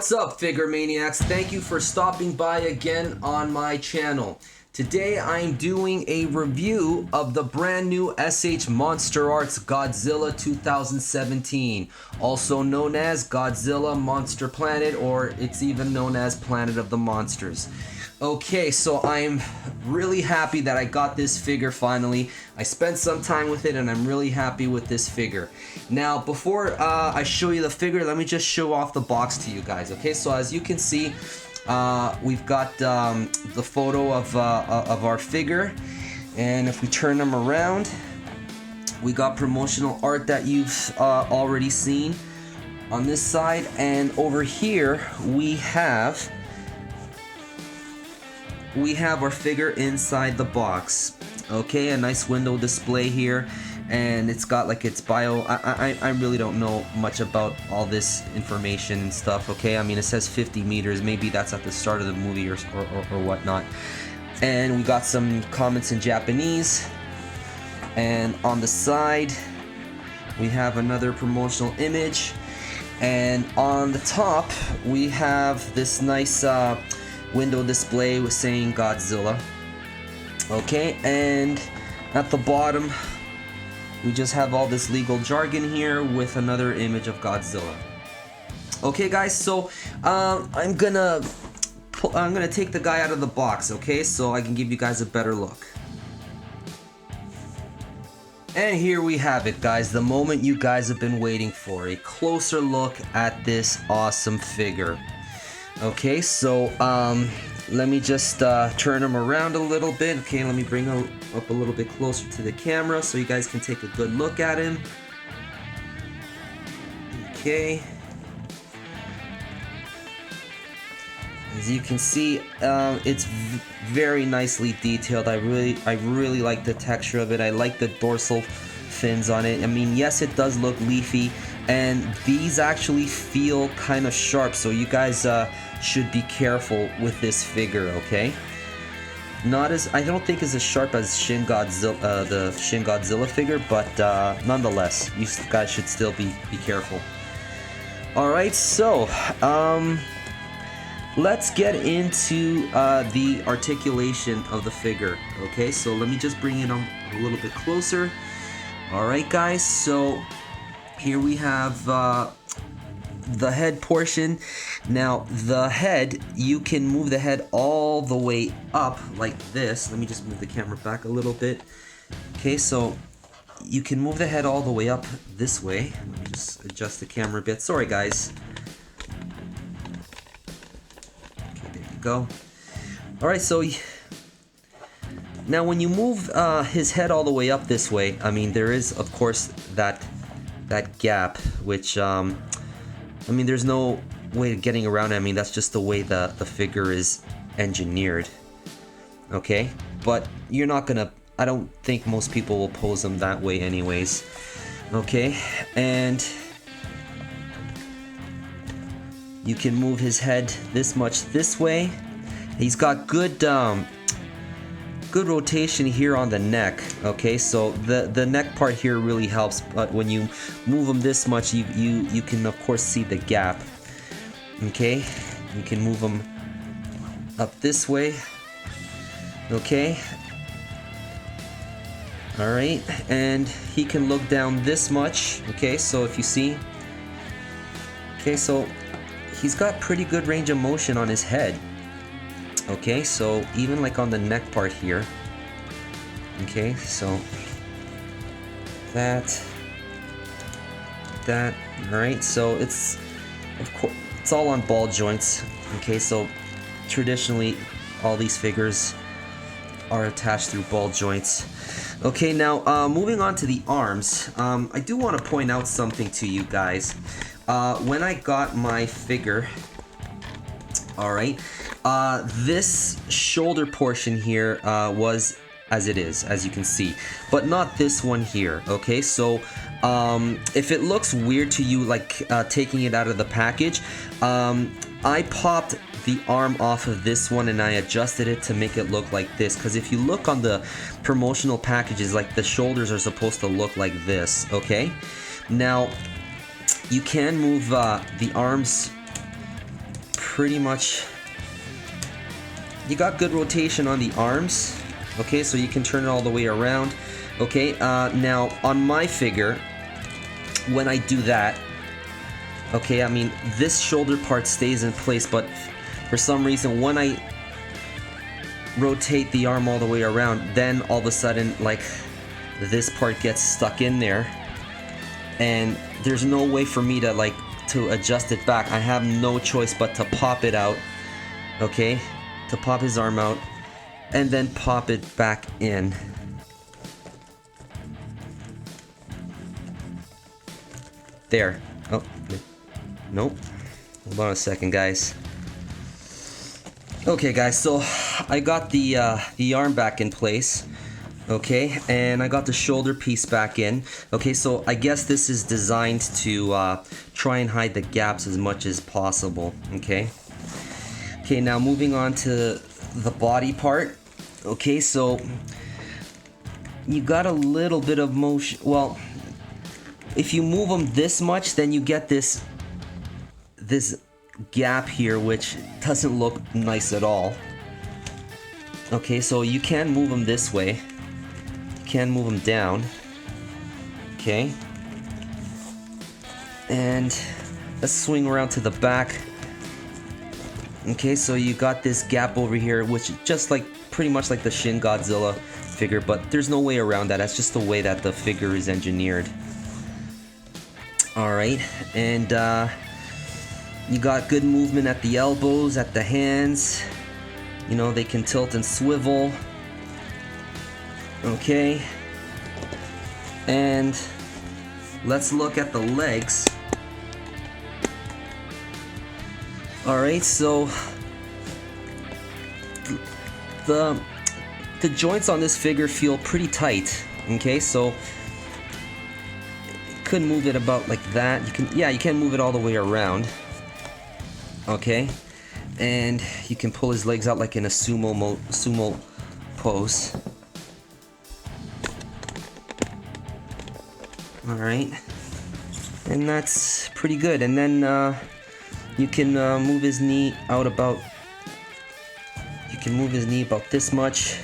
What's up, Figure Maniacs? Thank you for stopping by again on my channel. Today I'm doing a review of the brand new S.H.Monsterarts Godzilla 2017, also known as Godzilla Monster Planet, or it's even known as Planet of the Monsters. Okay, so I'm really happy that I got this figure finally. I spent some time with it and I'm really happy with this figure. Now, before I show you the figure, let me just show off the box to you guys, okay? So as you can see, we've got the photo of our figure, and if we turn them around, we got promotional art that you've already seen on this side, and over here we have our figure inside the box. Okay, a nice window display here, and it's got like its bio. I really don't know much about all this information and stuff. Okay, I mean, it says 50 meters, maybe that's at the start of the movie or whatnot. And we got some comments in Japanese, and on the side we have another promotional image, and on the top we have this nice window display with saying Godzilla. Okay, and at the bottom we just have all this legal jargon here with another image of Godzilla. Okay guys, so I'm gonna take the guy out of the box, okay, so I can give you guys a better look. And here we have it, guys, the moment you guys have been waiting for, a closer look at this awesome figure. Okay, so let me just turn him around a little bit. Okay, let me bring him up a little bit closer to the camera so you guys can take a good look at him. Okay, as you can see, it's very nicely detailed. I really like the texture of it. I like the dorsal fins on it. I mean, yes, it does look leafy, and these actually feel kind of sharp, so you guys should be careful with this figure, okay? Not as, I don't think as sharp as the Shin Godzilla figure, but nonetheless, you guys should still be careful. Alright, so let's get into the articulation of the figure. Okay, so let me just bring it on a little bit closer. Alright guys, so here we have the head portion. Now the head, you can move the head all the way up like this. Let me just move the camera back a little bit. Okay, so you can move the head all the way up this way. Let me just adjust the camera a bit. Sorry guys. Okay, there you go. Alright, so now when you move his head all the way up this way, I mean, there is of course that gap, which I mean, there's no way of getting around it. I mean, that's just the way the figure is engineered. Okay, but you're not gonna, I don't think most people will pose them that way anyways. Okay, and you can move his head this much this way. He's got good good rotation here on the neck. Okay, so the neck part here really helps, but when you move them this much, you can of course see the gap. Okay, you can move them up this way. Okay, all right, and he can look down this much. Okay, so if you see, okay, so he's got pretty good range of motion on his head. Okay, so even like on the neck part here. Okay, so that, all right, so it's, of course, it's all on ball joints. Okay, so traditionally all these figures are attached through ball joints. Okay, now moving on to the arms, I do want to point out something to you guys. When I got my figure, all right, this shoulder portion here was as it is, as you can see, but not this one here. Okay, so if it looks weird to you, like taking it out of the package, I popped the arm off of this one and I adjusted it to make it look like this, because if you look on the promotional packages, like the shoulders are supposed to look like this. Okay, now you can move the arms pretty much, you got good rotation on the arms, okay, so you can turn it all the way around, okay. Now on my figure, when I do that, okay, I mean this shoulder part stays in place, but for some reason when I rotate the arm all the way around, then all of a sudden like this part gets stuck in there, and there's no way for me to like to adjust it back. I have no choice but to pop it out, okay, to pop his arm out and then pop it back in. There. Oh, nope. Hold on a second, guys. Okay, guys, so I got the arm back in place, okay, and I got the shoulder piece back in. Okay, so I guess this is designed to try and hide the gaps as much as possible, okay. Okay, now moving on to the body part. Okay, so you got a little bit of motion. Well, if you move them this much, then you get this gap here, which doesn't look nice at all. Okay, so you can move them this way, you can move them down, okay, and let's swing around to the back. Okay, so you got this gap over here, which is just like pretty much like the Shin Godzilla figure, but there's no way around that. That's just the way that the figure is engineered. Alright, and you got good movement at the elbows, at the hands. You know, they can tilt and swivel. Okay. And let's look at the legs. Alright, so the joints on this figure feel pretty tight. Okay, so you could move it about like that. You can move it all the way around. Okay, and you can pull his legs out like in a sumo pose. All right, and that's pretty good. And then you can move his knee out about. You can move his knee about this much.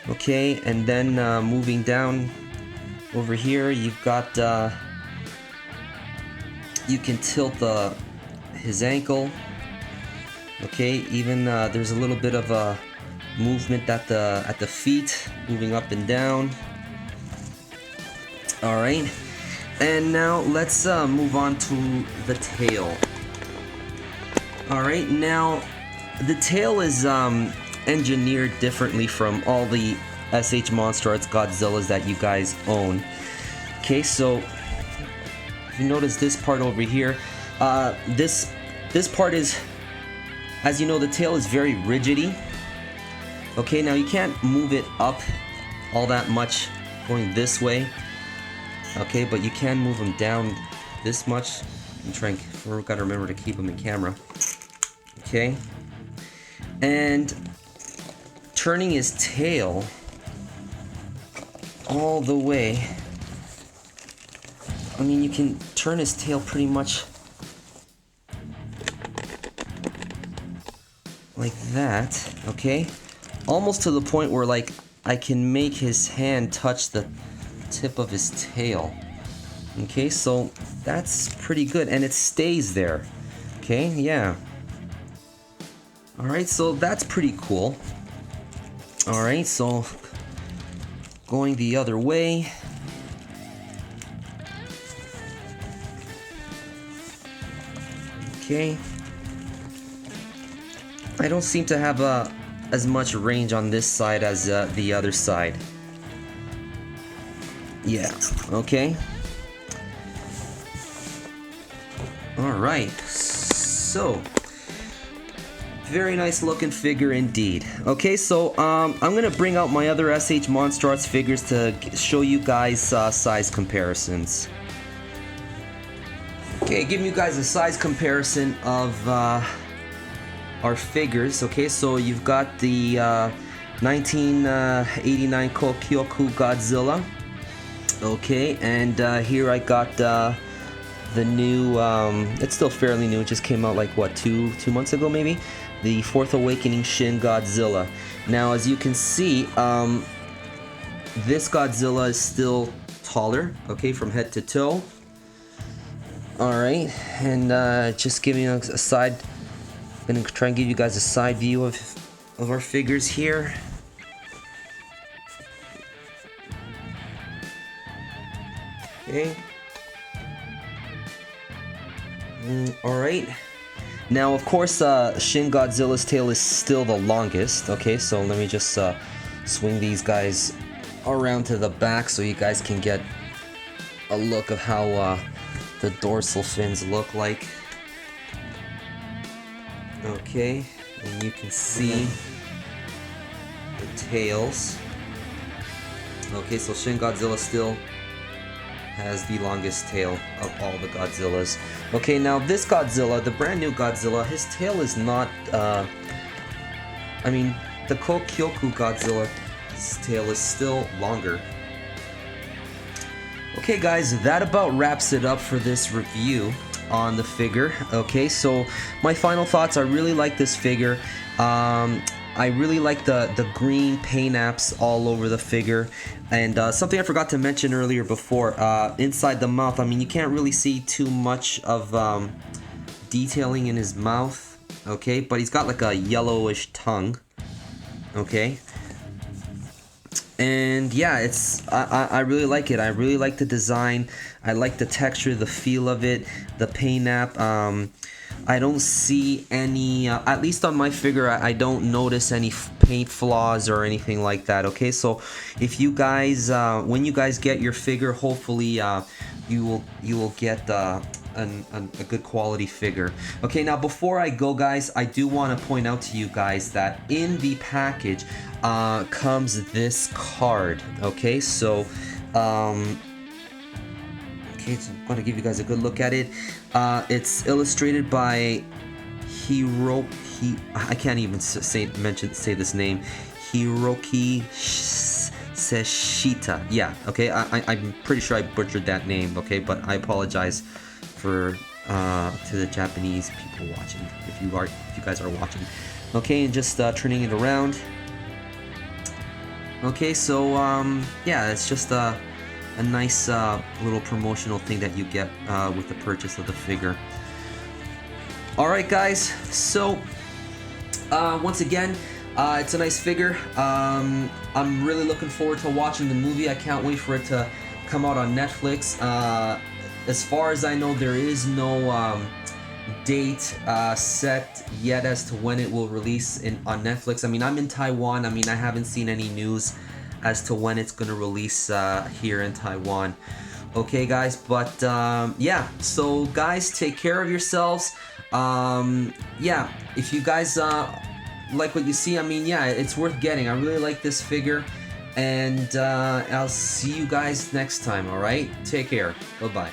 Okay, and then moving down over here, you've got. You can tilt his ankle. Okay, even there's a little bit of a movement at the feet, moving up and down. All right, and now let's move on to the tail. All right, now the tail is engineered differently from all the S.H.Monsterarts Godzillas that you guys own. Okay, so if you notice this part over here, this part is, as you know, the tail is very rigidy. Okay, now you can't move it up all that much going this way. Okay, but you can move them down this much. I'm trying, we've got to remember to keep them in camera. Okay, and turning his tail all the way. I mean, you can turn his tail pretty much like that, okay? Almost to the point where, like, I can make his hand touch the tip of his tail. Okay, so that's pretty good, and it stays there. Okay, yeah. Alright, so that's pretty cool. Alright, so going the other way. Okay. I don't seem to have as much range on this side as the other side. Yeah, okay. Alright, so very nice looking figure indeed. Okay, so I'm gonna bring out my other S.H.Monsterarts figures to show you guys size comparisons. Okay, giving you guys a size comparison of our figures. Okay, so you've got the 1989 Kyoku Godzilla. Okay, and here I got the the new, it's still fairly new, it just came out like, what, two months ago maybe? The Fourth Awakening Shin Godzilla. Now, as you can see, this Godzilla is still taller, okay, from head to toe. Alright, and just giving you a side, I'm gonna try and give you guys a side view of our figures here. Okay. Alright. Now, of course, Shin Godzilla's tail is still the longest. Okay, so let me just swing these guys around to the back so you guys can get a look of how the dorsal fins look like. Okay, and you can see the tails. Okay, so Shin Godzilla still has the longest tail of all the Godzillas. Okay, now this Godzilla, the brand new Godzilla, his tail is not, I mean, the Kokyoku Godzilla's tail is still longer. Okay guys, that about wraps it up for this review on the figure. Okay, so my final thoughts, I really like this figure. I really like the green paint apps all over the figure. And something I forgot to mention earlier before, inside the mouth, I mean, you can't really see too much of detailing in his mouth, okay? But he's got like a yellowish tongue, okay? And yeah, I really like it. I really like the design. I like the texture, the feel of it, the paint app. I don't see any, at least on my figure, I don't notice any paint flaws or anything like that, okay? So if you guys, when you guys get your figure, hopefully you will get a good quality figure. Okay, now before I go guys, I do want to point out to you guys that in the package comes this card, okay? So, okay, so I'm going to give you guys a good look at it. It's illustrated by I can't even say this name. Hiroki Seshita. Yeah, okay, I'm pretty sure I butchered that name, okay, but I apologize for to the Japanese people watching, if you guys are watching. Okay, and just turning it around. Okay, so yeah, it's just a nice little promotional thing that you get with the purchase of the figure. Alright guys, so once again, it's a nice figure. I'm really looking forward to watching the movie. I can't wait for it to come out on Netflix. As far as I know, there is no date set yet as to when it will release on Netflix. I mean, I'm in Taiwan. I mean, I haven't seen any news as to when it's going to release here in Taiwan. Okay, guys, but yeah, so guys, take care of yourselves. Yeah, if you guys like what you see, I mean, yeah, it's worth getting. I really like this figure, and I'll see you guys next time, alright? Take care. Bye-bye.